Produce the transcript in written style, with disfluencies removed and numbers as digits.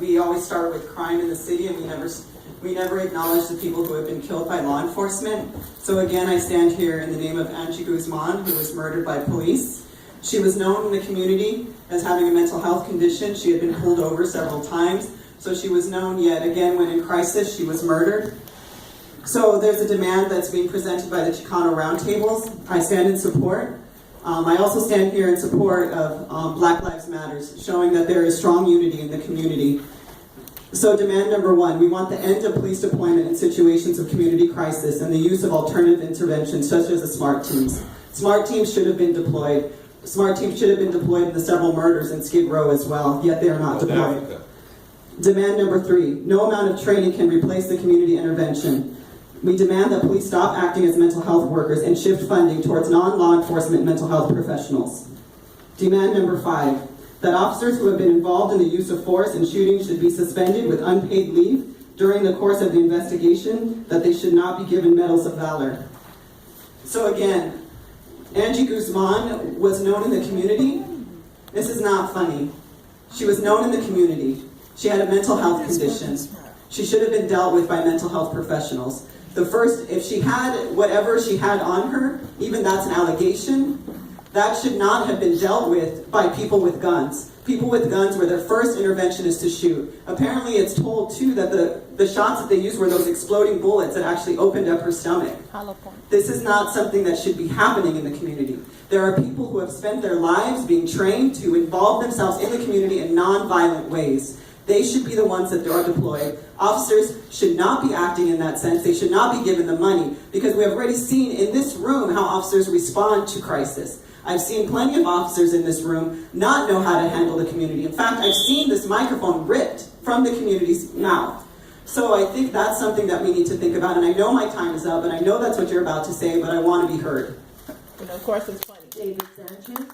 we always start with crime in the city, and we never acknowledge the people who have been killed by law enforcement. So again, I stand here in the name of Angie Guzman, who was murdered by police. She was known in the community as having a mental health condition. She had been pulled over several times. So she was known, yet again, when in crisis, she was murdered. So there's a demand that's being presented by the Chicano Roundtables. I stand in support. I also stand here in support of Black Lives Matters, showing that there is strong unity in the community. So demand number one, we want the end of police deployment in situations of community crisis and the use of alternative interventions such as the SMART teams. SMART teams should have been deployed. SMART teams should have been deployed in the several murders in Skid Row as well, yet they are not deployed. Demand number three, no amount of training can replace the community intervention. We demand that police stop acting as mental health workers and shift funding towards non-law enforcement mental health professionals. Demand number five, that officers who have been involved in the use of force and shootings should be suspended with unpaid leave during the course of the investigation, that they should not be given medals of valor. So again, Angie Guzman was known in the community. This is not funny. She was known in the community. She had a mental health condition. She should have been dealt with by mental health professionals. If she had whatever she had on her, even that's an allegation, that should not have been dealt with by people with guns. People with guns where their first intervention is to shoot. Apparently it's told too that the shots that they used were those exploding bullets that actually opened up her stomach. This is not something that should be happening in the community. There are people who have spent their lives being trained to involve themselves in the community in non-violent ways. They should be the ones that are deployed. Officers should not be acting in that sense. They should not be given the money, because we have already seen in this room how officers respond to crisis. I've seen plenty of officers in this room not know how to handle the community. In fact, I've seen this microphone ripped from the community's mouth. So I think that's something that we need to think about. And I know my time is up, and I know that's what you're about to say, but I want to be heard. And of course, it's funny. David Sanchez.